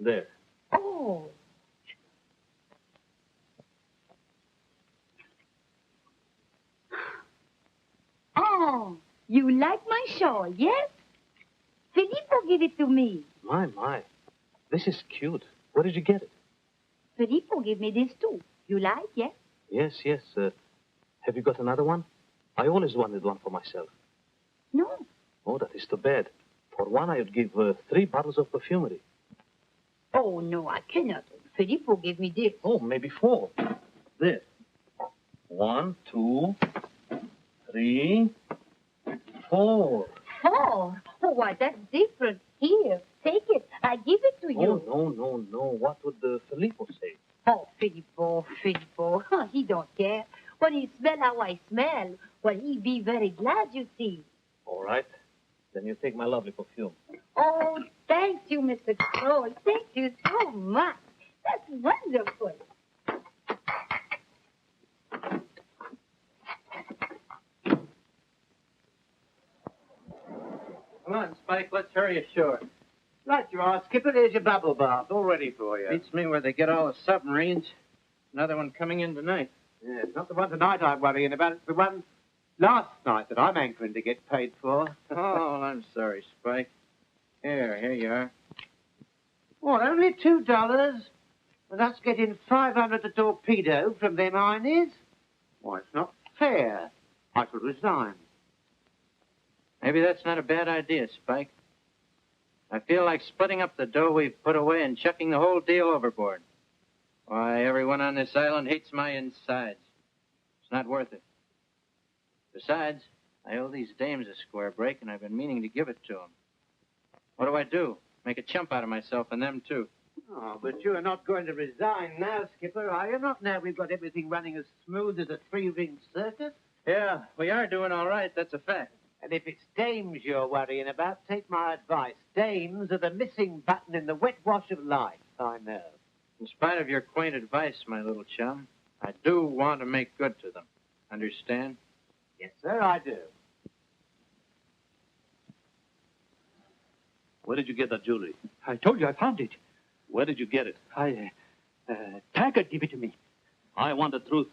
There. Oh. Oh, you like my shawl, yes? Filippo gave it to me. My. This is cute. Where did you get it? Filippo gave me this too. You like, yes? Yes. Have you got another one? I always wanted one for myself. No. Oh, that is too bad. For one, I would give 3 bottles of perfumery. Oh, no, I cannot. Filippo gave me this. Oh, maybe 4. This. 1, 2, 3, 4. 4? Oh, why, that's different. Here, take it. I give it to you. Oh, no. What would Filippo say? Oh, Filippo. Huh, he don't care. When he smell how I smell, well, he be very glad, you see. All right. Then you take my lovely perfume. Oh, thank you, Mr. Kroll. Thank you so much. That's wonderful. Come on, Spike, let's hurry ashore. Right you are, Skipper. There's your bubble bath, all ready for you. Beats me where they get all the submarines. Another one coming in tonight. Yeah, it's not the one tonight I'm worrying about. It's the one last night that I'm anchoring to get paid for. Oh, I'm sorry, Spike. Here you are. What, only $2? And us getting 500 a torpedo from them Heinies? Why, it's not fair. I shall resign. Maybe that's not a bad idea, Spike. I feel like splitting up the dough we've put away and chucking the whole deal overboard. Why, everyone on this island hates my insides. It's not worth it. Besides, I owe these dames a square break, and I've been meaning to give it to them. What do? Make a chump out of myself and them, too. Oh, but you are not going to resign now, Skipper, are you? Not now we've got everything running as smooth as a 3-ring circus. Yeah, we are doing all right, that's a fact. And if it's dames you're worrying about, take my advice. Dames are the missing button in the wet wash of life, I know. In spite of your quaint advice, my little chum, I do want to make good to them. Understand? Yes, sir, I do. Where did you get that jewelry? I told you I found it. Where did you get it? Taggart gave it to me. I want the truth.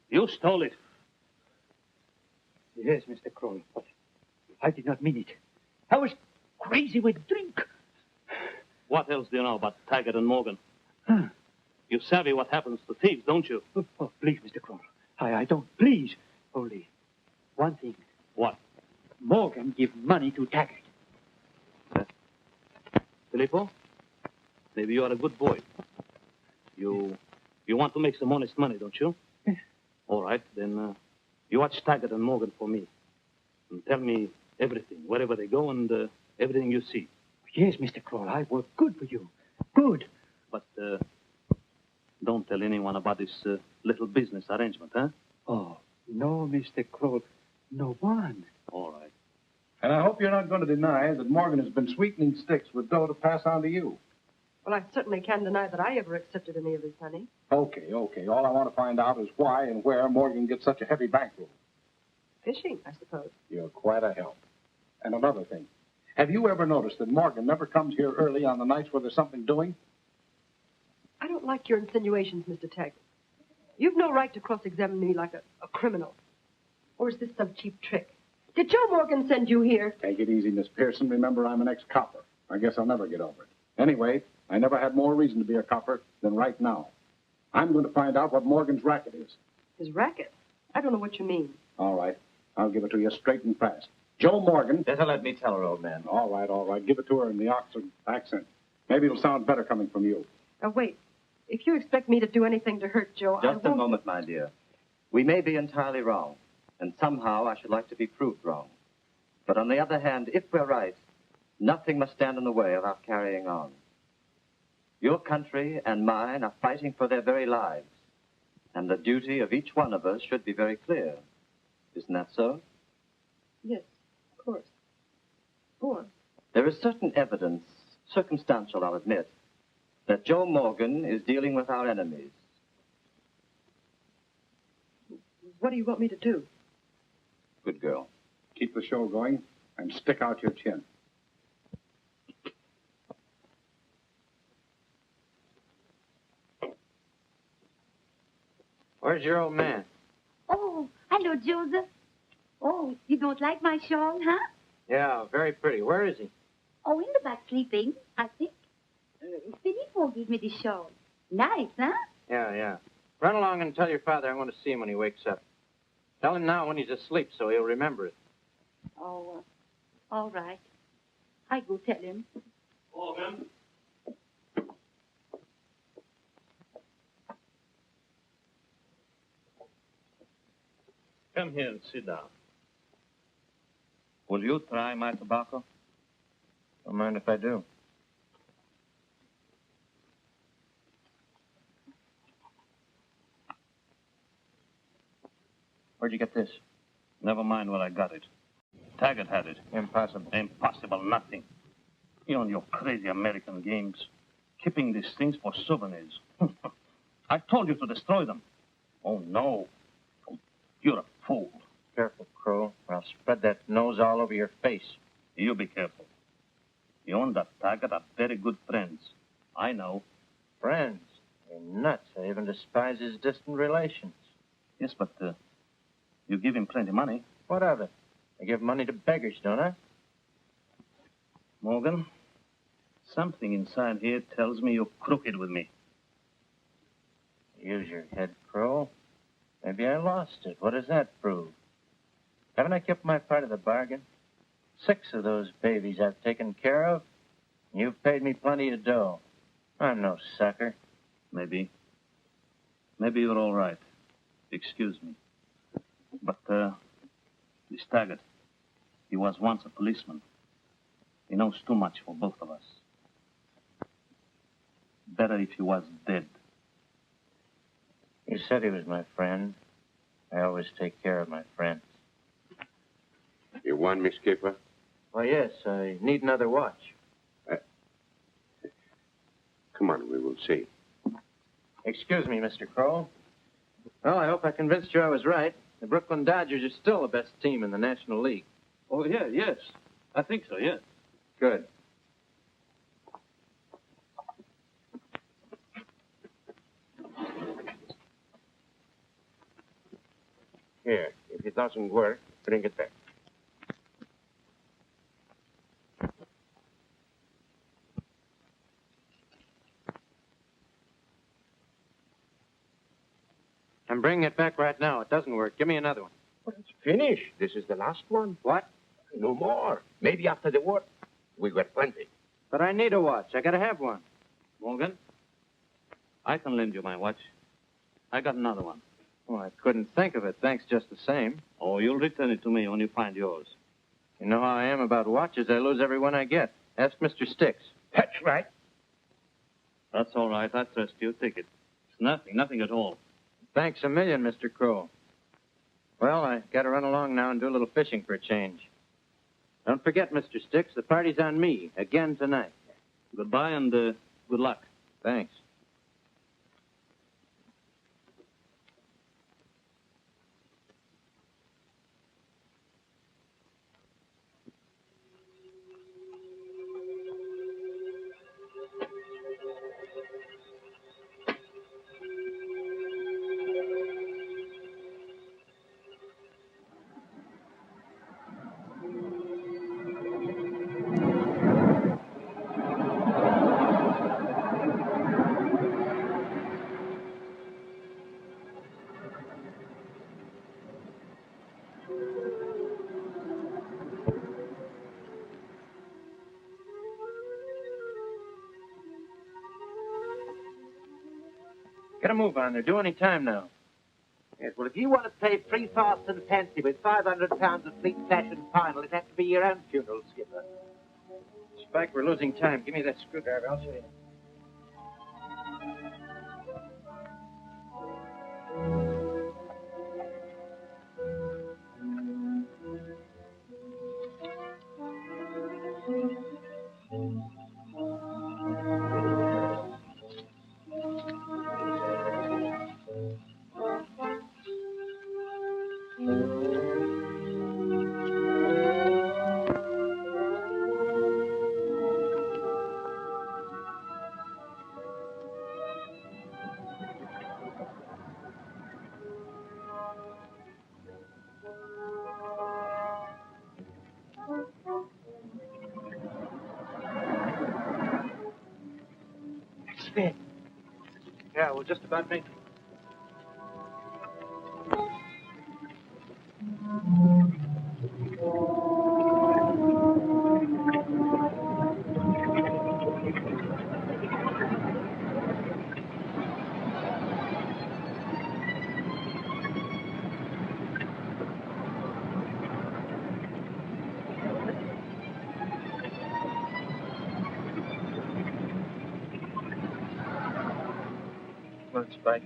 You stole it. Yes, Mr. Kroll, but I did not mean it. I was crazy with drink. What else do you know about Taggart and Morgan? You savvy what happens to thieves, don't you? Oh, please, Mr. Kroll. I don't. Please. Only one thing. What? Morgan give money to Taggart. Filippo? Maybe you are a good boy. You want to make some honest money, don't you? All right, then you watch Taggart and Morgan for me. And tell me everything, wherever they go and everything you see. Yes, Mr. Kroll, I work good for you. Good. But don't tell anyone about this little business arrangement, huh? Oh, no, Mr. Kroll. No one. All right. And I hope you're not going to deny that Morgan has been sweetening sticks with dough to pass on to you. Well, I certainly can't deny that I ever accepted any of his money. Okay. All I want to find out is why and where Morgan gets such a heavy bankroll. Fishing, I suppose. You're quite a help. And another thing. Have you ever noticed that Morgan never comes here early on the nights where there's something doing? I don't like your insinuations, Mr. Taggart. You've no right to cross-examine me like a criminal. Or is this some cheap trick? Did Joe Morgan send you here? Take it easy, Miss Pearson. Remember, I'm an ex-copper. I guess I'll never get over it. Anyway, I never had more reason to be a copper than right now. I'm going to find out what Morgan's racket is. His racket? I don't know what you mean. All right. I'll give it to you straight and fast. Joe Morgan. Better let me tell her, old man. All right. Give it to her in the Oxford accent. Maybe it'll sound better coming from you. Now, wait. If you expect me to do anything to hurt Joe, I won't... Just a moment, my dear. We may be entirely wrong, and somehow I should like to be proved wrong. But on the other hand, if we're right, nothing must stand in the way of our carrying on. Your country and mine are fighting for their very lives, and the duty of each one of us should be very clear. Isn't that so? Yes, of course. Go on. There is certain evidence, circumstantial, I'll admit, that Joe Morgan is dealing with our enemies. What do you want me to do? Good girl. Keep the show going and stick out your chin. Where's your old man? Oh, hello, Joseph. Oh, you don't like my shawl, huh? Yeah, very pretty. Where is he? Oh, in the back sleeping, I think. Filippo gave me the shawl. Nice, huh? Yeah. Run along and tell your father I want to see him when he wakes up. Tell him now when he's asleep so he'll remember it. Oh, all right. I go tell him. Morgan. Come here and sit down. Will you try my tobacco? Don't mind if I do. Where'd you get this? Never mind where I got it. Taggart had it. Impossible. Impossible, nothing. You and your crazy American games. Keeping these things for souvenirs. I told you to destroy them. Oh, no. Oh, you're a fool. Careful, Crow, or I'll spread that nose all over your face. You be careful. You and that Taggart are very good friends. I know. Friends? You're nuts. I even despise his distant relations. Yes, but you give him plenty money. What of it? I give money to beggars, don't I? Morgan, something inside here tells me you're crooked with me. Use your head, Crow. Maybe I lost it. What does that prove? Haven't I kept my part of the bargain? 6 of those babies I've taken care of. You've paid me plenty of dough. I'm no sucker. Maybe. Maybe you're all right. Excuse me. But, this Taggart, he was once a policeman. He knows too much for both of us. Better if he was dead. You said he was my friend. I always take care of my friends. You won, Miss Skipper? Why, yes, I need another watch. Come on, we will see. Excuse me, Mr. Crow. Well, I hope I convinced you I was right. The Brooklyn Dodgers are still the best team in the National League. Oh, yeah, yes. I think so, yes. Good. Here, if it doesn't work, bring it back. I'm bringing it back right now. It doesn't work. Give me another one. Well, it's finished. This is the last one. What? No more. Maybe after the war, we got plenty. But I need a watch. I gotta have one. Morgan, I can lend you my watch. I got another one. Well, I couldn't think of it. Thanks just the same. Oh, you'll return it to me when you find yours. You know how I am about watches. I lose every one I get. Ask Mr. Sticks. That's right. That's all right. I trust you. Take it. It's nothing at all. Thanks a million, Mr. Crow. Well, I gotta run along now and do a little fishing for a change. Don't forget, Mr. Sticks, the party's on me again tonight. Goodbye and good luck. Thanks. Gotta move on. They're due any time now. Yes, well, if you want to pay free, fast, and fancy with 500 pounds of fleet fashion final, it'd have to be your own funeral, Skipper. Spike, we're losing time. Give me that screwdriver. I'll show you. Yeah, we'll just about make it. Come on, Spike.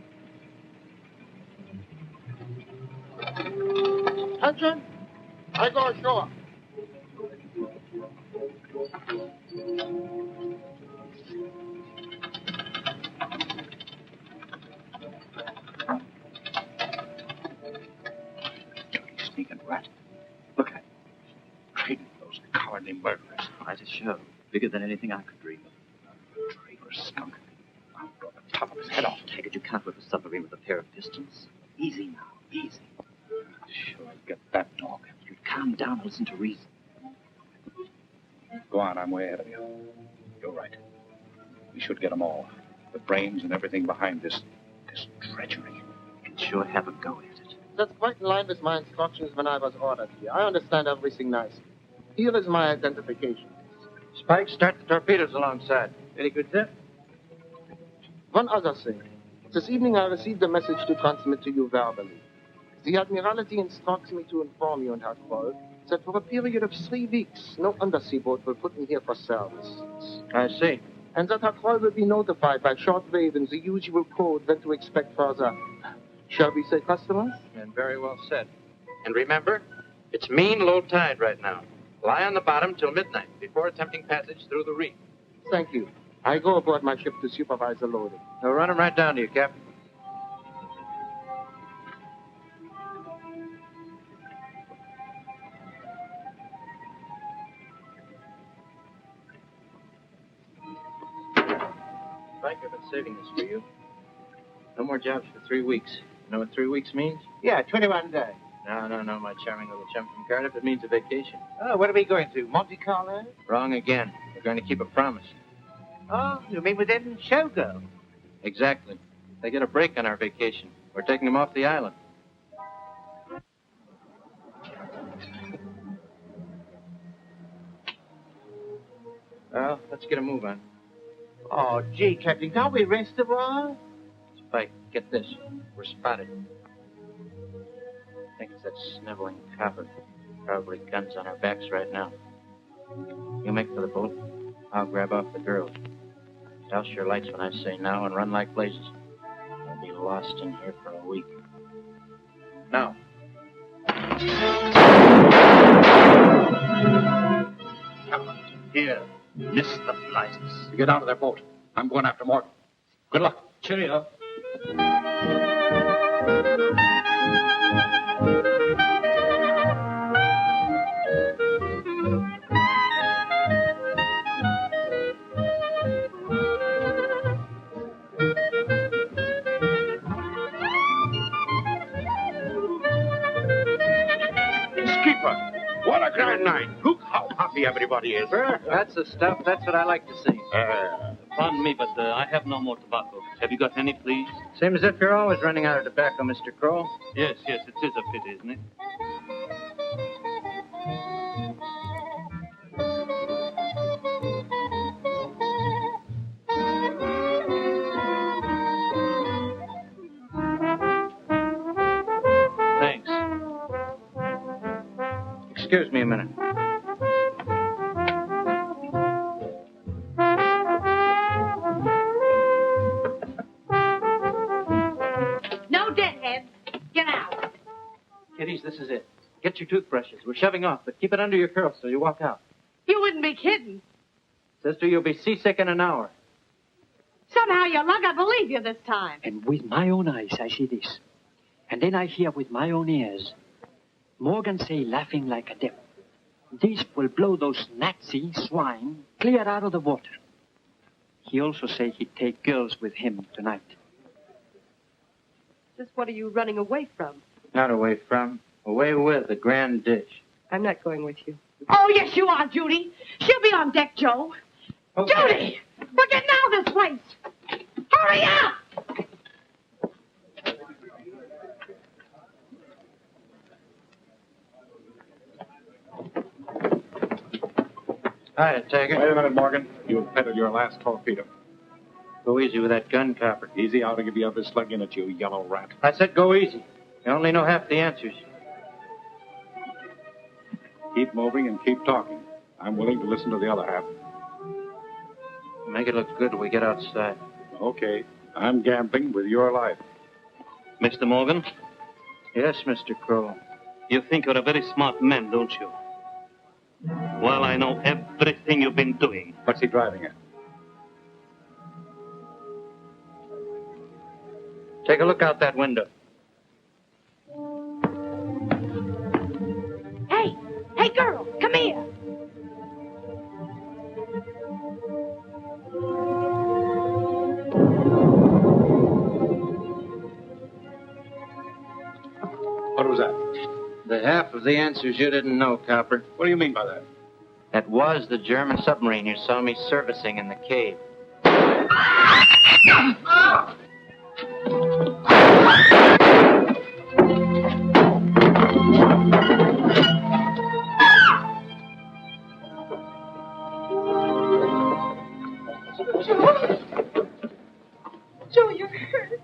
Attention! I go ashore. Sneaking rat. Look at him. Trading those cowardly murderers. Quite a show. Bigger than anything I could dream of. Traitor skunk. I'll blow the top of his head off. Taggart, you can't whip a submarine with a pair of pistols. Easy now, easy. Sure, get that dog. You calm down and listen to reason. Go on, I'm way ahead of you. You're right. We should get them all. The brains and everything behind this treachery. You can sure have a go at it. That's quite in line with my instructions when I was ordered here. I understand everything nicely. Here is my identification. Spike, start the torpedoes alongside. Very good, sir. One other thing. This evening I received a message to transmit to you verbally. The Admiralty instructs me to inform you and Herr Kroll that for a period of 3 weeks, no undersea boat will put in here for service. I see. And that Herr Kroll will be notified by shortwave in the usual code when to expect further, shall we say, customers? And very well said. And remember, it's mean low tide right now. Lie on the bottom till midnight before attempting passage through the reef. Thank you. I go aboard my ship to supervise the loading. I'll run him right down to you, Captain. Spike, I've been saving this for you. No more jobs for 3 weeks. You know what 3 weeks means? Yeah, 21 days. No, my charming little chum from Cardiff. It means a vacation. Oh, what are we going to? Monte Carlo? Wrong again. We're going to keep a promise. Oh, you mean within Shogo? Exactly. They get a break on our vacation. We're taking them off the island. Well, let's get a move on. Oh, gee, Captain, can't we rest a while? Spike, get this. We're spotted. I think it's that sniveling copper. Probably guns on our backs right now. You make for the boat. I'll grab off the girls. Douse your lights when I say now and run like blazes. I'll be lost in here for a week. Now. Come on. Here. Miss the flights. You get out of their boat. I'm going after Morgan. Good luck. Cheerio. What a grand night. Look how happy everybody is. That's the stuff. That's what I like to see. Pardon me, but I have no more tobacco. Have you got any, please? Seems as if you're always running out of tobacco, Mr. Kroll. Yes, it is a pity, isn't it? Thanks. Excuse me a minute. No deadheads. Get out. Kiddies, this is it. Get your toothbrushes. We're shoving off, but keep it under your curls so you walk out. You wouldn't be kidding. Sister, you'll be seasick in an hour. Somehow your luck, I believe you this time. And with my own eyes, I see this. And then I hear with my own ears Morgan say, laughing like a devil, this will blow those Nazi swine clear out of the water. He also say he'd take girls with him tonight. Just what are you running away from? Not away from. Away with the grand dish. I'm not going with you. Oh, yes, you are, Judy. She'll be on deck, Joe. Okay. Judy! We're getting out of this place. Hurry up! Hi, Taggart. Wait a minute, Morgan. You've petted your last torpedo. Go easy with that gun, copper. Easy, I'll give you up his slug in at you, yellow rat. I said go easy. You only know half the answers. Keep moving and keep talking. I'm willing to listen to the other half. Make it look good when we get outside. Okay. I'm gambling with your life. Mr. Morgan, Yes, Mr. Crow. you think you're a very smart man, don't you? Well, I know everything you've been doing. What's he driving at? Take a look out that window. Hey, hey, girl, come here. What was that? The half of the answers you didn't know, Copper. What do you mean by that? That was the German submarine you saw me servicing in the cave. Joe, you're hurt.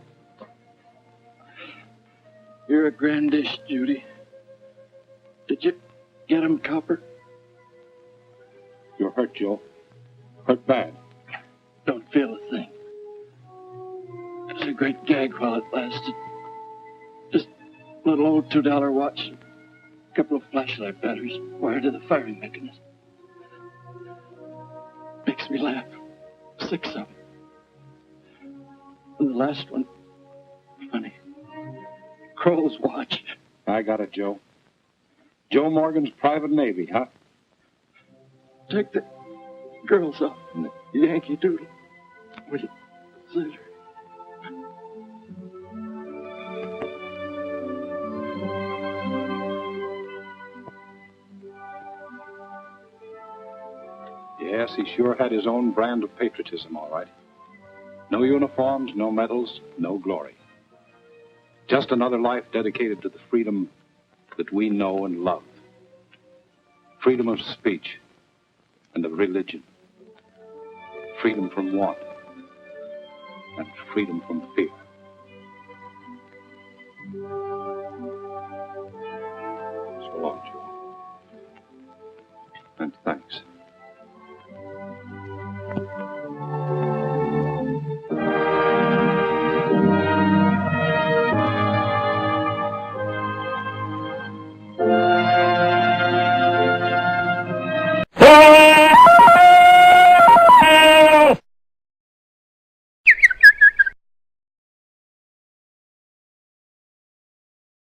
You're a grand dish, Judy. Did you get him, Copper? You're hurt, Joe. Hurt bad. Don't feel a thing. It was a great gag while it lasted. Just a little old $2 watch, a couple of flashlight batteries wired to the firing mechanism. Makes me laugh. 6 of them. And the last one, funny. Crow's watch. I got it, Joe. Joe Morgan's private navy, huh? Take the girls off in the Yankee Doodle. Will you, Caesar? Yes, he sure had his own brand of patriotism, all right. No uniforms, no medals, no glory. Just another life dedicated to the freedom that we know and love. Freedom of speech and of religion. Freedom from want and freedom from fear.